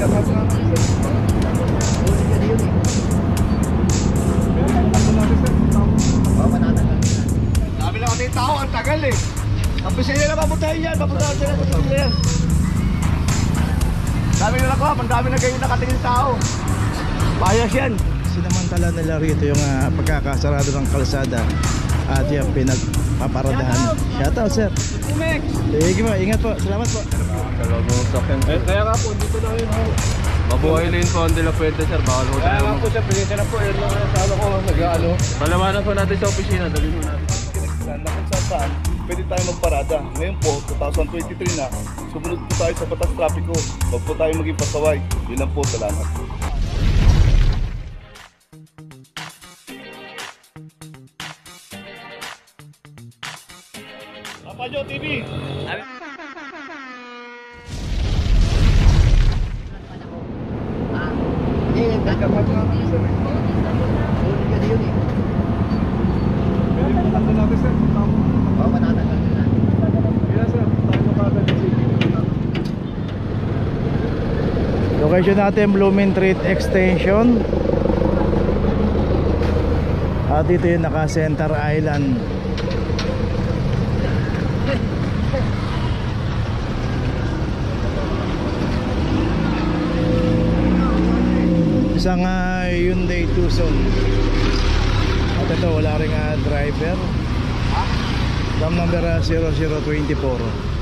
Dami lang kasi tao, ang tagal eh. Ang pisa nila maputahin yan, maputahin sila, maputahin yan. Dami nila ko, ang dami na kayo nakatingin tao. Bayas yan. Sinamantala nila rito yung pagkakasarado ng kalsada at yung pinagpaparadahan. Shoutout sir. Sige po, ingat po. Salamat po. Kaya nga po, dito na yun. Mabuhay na yun po ang De La Fuente sir. Bawal po Kaya tayo. nga po siya, pinita na po. Yun lang sa ano ko, nag-ano. Palawanan po natin sa opisina. Dali mo natin. Kung saan, pwede tayo magparada. Ngayon po, 2023 na, sumunod po tayo sa batas trapiko. Huwag po tayo maging pasaway. Yun lang po, salamat. Papajo TV! Location natin Blooming Street Extension. At dito yung naka Center Island. Isang Hyundai Tucson. At ito wala ring driver. Dam number 0024.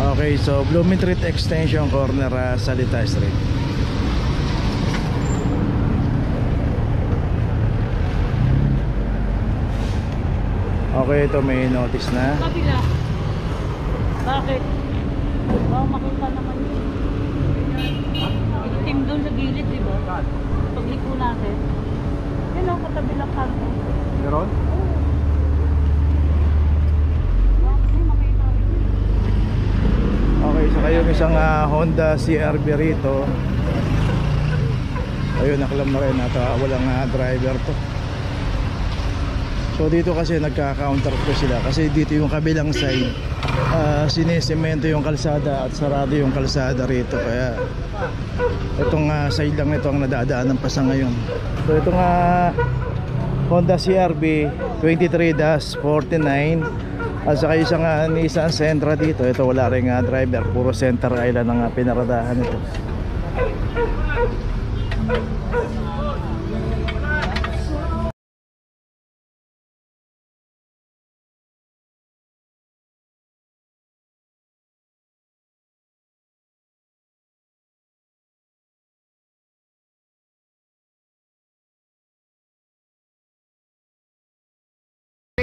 Okay, so Blooming Street Extension corner Salita Street. Okay, ito may notice na. Kabila. Bakit? Baka makita naman yun. Itim doon sa gilid, di ba? Pagliko natin. Yun ang katabi lang kanto. Meron? Okay, so kayo isang Honda CR-V rito. Ayun, nakalam na rin at walang driver to. So dito kasi nagka-counter ko sila kasi dito yung kabilang side sinisemento yung kalsada at sarado yung kalsada rito, kaya itong side lang ito ang nadadaanan pa sa ngayon. So itong Honda CR-V 23-49 at saka isang Nissan Sentra dito. Ito wala rin driver, puro Center Island ang pinaradahan ito.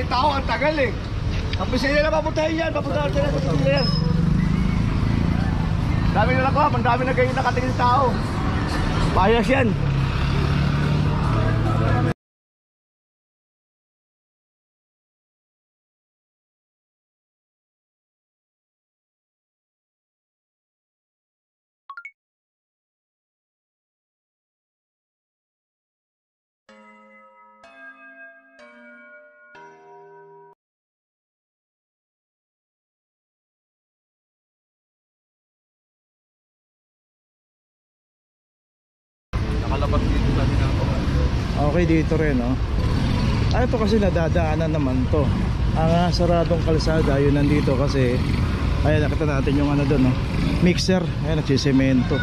Tao, ang tagal eh. Ang pisa nila maputahin yan, maputahin sila, maputahin yan. Dami nila ko, ang dami na kayo nakatingin tao. Bayas yan. Nakalabas dito sa atin ako. Okay, dito rin ito kasi nadadaanan naman to. Ang saradong kalsada yun nandito kasi ayan, nakita natin yung doon mixer, ayan, nagsisemento.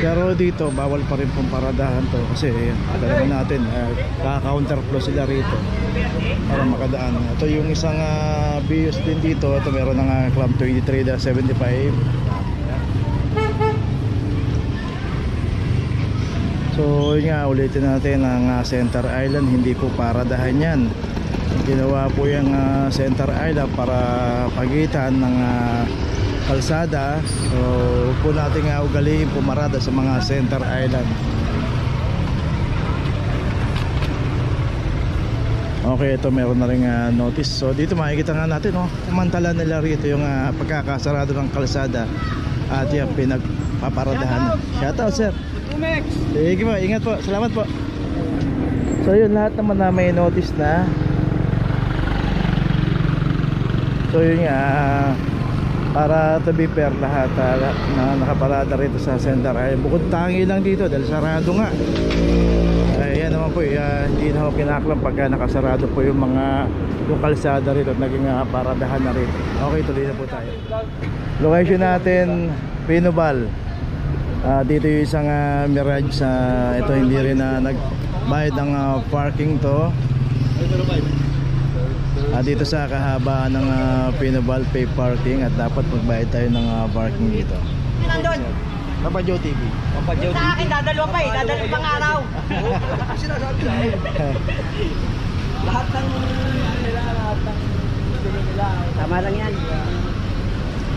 Pero dito bawal pa rin pong paradahan to kasi alam naman natin kaka-counterflow sila rito para makadaan. Ito yung isang Vios din dito. Ito meron ng Club 23-75. So yun nga, ulitin natin ang Center Island, hindi po paradahan yan. Ginawa po yung Center Island para pagitan ng kalsada. So po natin ugaliin pumarada sa mga Center Island. Okay, ito meron na rin notice. So dito makikita nga natin kumantala nila rito yung pagkakasarado ng kalsada at yung pinagpaparadahan. Shoutout sir. Sige po, ingat po, salamat po. So yun, lahat naman na may notice na. So yun nga, para to be fair lahat na nakaparada rito sa center ay bukod tangi lang dito dahil sarado nga. Yan naman po, hindi na ako kinaklam pagka nakasarado po yung kalsada rito at naging paradahan na rito. Okay, tuloy na po tayo. Location natin, Pinobal. Dito yung isang Mirage sa ito, hindi rin nagbayad ng parking to. Dito sa kahabaan ng Pinobal pay parking at dapat magbayad tayo ng parking dito. Nandun. Papa Joe TV. Sa akin, dadalawa pa eh. Dadalawa pang araw. Sinasabi na eh. Lahat ng tama lang yan.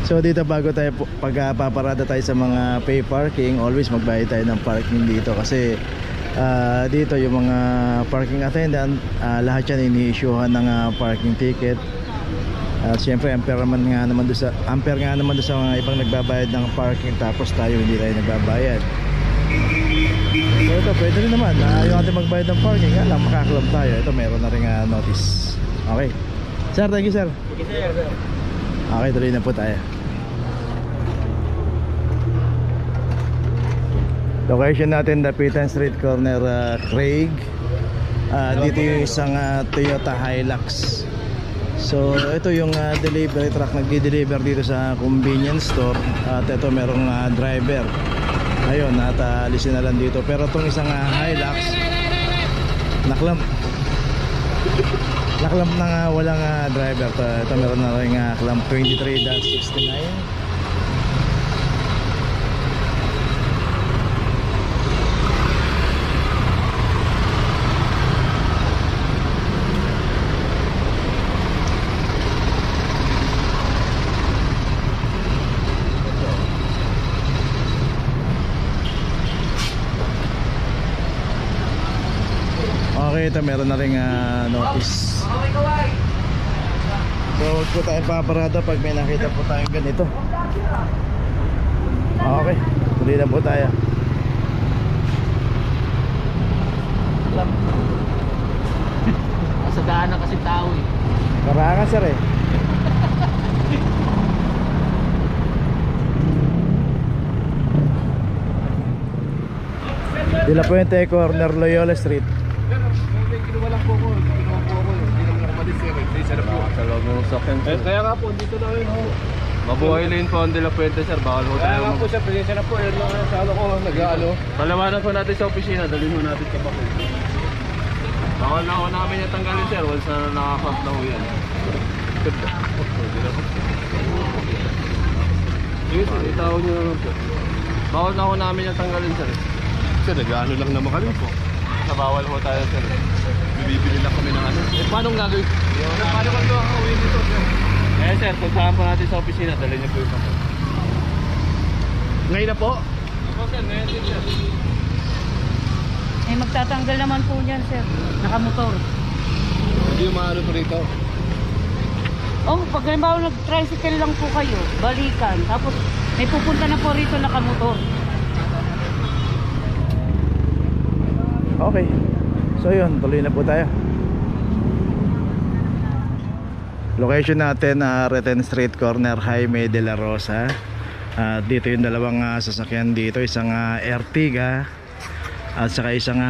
So dito bago tayo pagpaparada tayo sa mga pay parking, always magbayad tayo ng parking dito kasi dito yung mga parking attendant, lahat yan ini-issuehan ng parking ticket. At syempre ampere nga naman doon sa mga ibang nagbabayad ng parking, tapos tayo hindi tayo nagbabayad. So ito pwede rin naman, yung ating magbayad ng parking, lang makaklub tayo. Ito meron na rin notice. Okay sir, thank you sir. Okay, tuloy na po tayo. Location natin, Dapitan Street, corner Craig. Dito yung isang Toyota Hilux. So ito yung delivery truck, nagdi-deliver dito sa convenience store. At ito merong driver. Ayun, at alisin na lang dito. Pero itong isang Hilux naklamp na walang driver. Ito meron na rin clamp 23-69. Okay, ito meron na rin notice. So huwag po tayo paparada pag may nakita po tayong ganito. Okay, tuloy na po tayo. Sa daan na kasi tao eh. Karangan sir eh. De La Puente, corner Loyola Street. Sa loob ng sakyan. Kaya nga po, dito na yun. Mabuhay lane po ang De La Puente sir. Bawal po tayo. Kaya nga po siya, presensya na po. Yan lang sa ano ko, nag-ano. Palawanan po natin sa opisina. Dalhin mo natin sa bakit. Bawal na ako namin yung tanggalin sir. Once na nakakap na ho yan. Sige sir, itawag nyo na lang sir. Bawal na ako namin yung tanggalin sir. Sir, nag-ano lang naman kami po. Sa bawal po tayo sir. Bibili lang kami ng ano. Paano gagawin? Paano kang gawin dito sir? Eh sir, puntahan po natin sa opisina. Dalhin niyo po yung bakit. Ngayon na po? Opo sir, ngayon din sir. Eh, magtatanggal naman po niyan, sir. Nakamotor. Hindi yung maano po rito. Oh, pag halimbawa nag-tricycle lang po kayo, balikan. Tapos may pupunta na po rito nakamotor. Okay. So yun, tuloy na po tayo. Location natin, Reten Street, corner Jaime de la Rosa. Dito yung dalawang sasakyan dito. Isang Ertiga at saka isang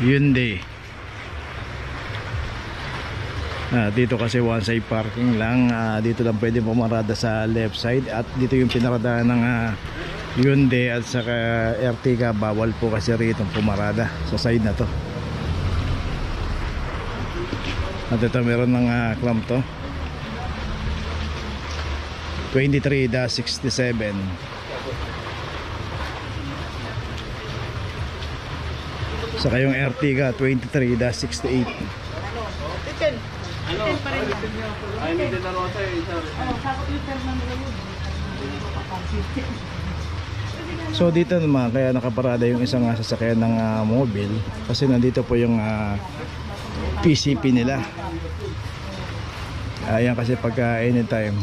Hyundai. Dito kasi one side parking lang. Dito lang pwede pumarada sa left side. At dito yung pinaradahan ng Hyundai at saka Ertiga. Bawal po kasi rito pumarada sa side na to. At ito meron ng clamp to 23-67. Saka yung Ertiga 23-68. Ano? Ay, hindi na rosa eh sir. So dito naman kaya nakaparada yung isang sasakyan ng mobile kasi nandito po yung PCP nila. Ayan kasi pagka anytime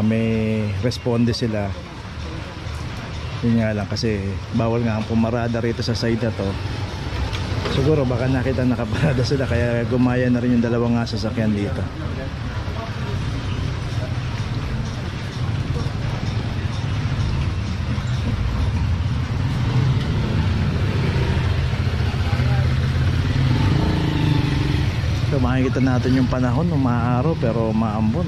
may responde sila. Yun nga lang kasi bawal nga ang pumarada rito sa side na to. Siguro baka nakita nakaparada sila kaya gumaya na rin yung dalawang sasakyan dito. makikita natin yung panahon, umaaraw pero maambon.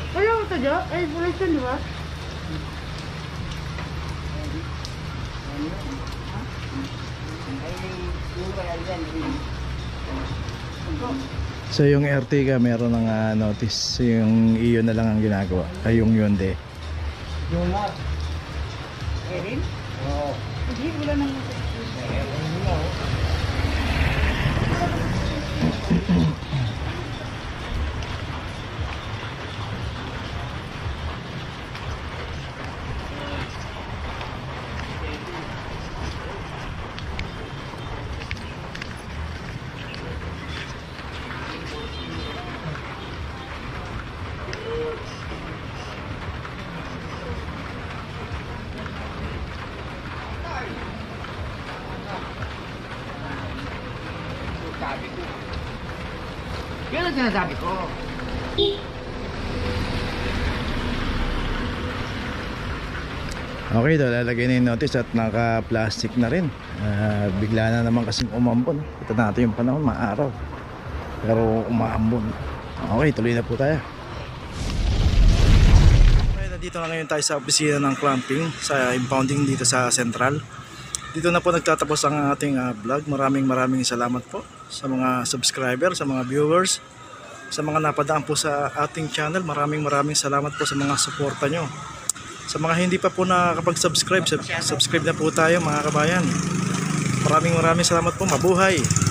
Kaya ko ito dyan? Ay, bulas yun, di ba? So yung Ertiga meron ng notice, yung iyon na lang ang ginagawa, ay yung Hyundai. Erin? Oo. Hindi, wala nang... Yan ang sinasabi ko. Okay, daw lalagay na yung notice at naka-plastic na rin. Bigla na naman kasing umambon. Ito natin yung panahon, maaraw. Pero umaambon. Okay, tuloy na po tayo. Okay, nandito na ngayon tayo sa opisina ng clamping sa impounding dito sa Central. Dito na po nagtatapos ang ating vlog. Maraming salamat po sa mga subscriber, sa mga viewers, sa mga napadaan po sa ating channel. Maraming salamat po sa mga suporta nyo. Sa mga hindi pa po nakakapag-subscribe, subscribe na po tayo mga kabayan. Maraming salamat po. Mabuhay!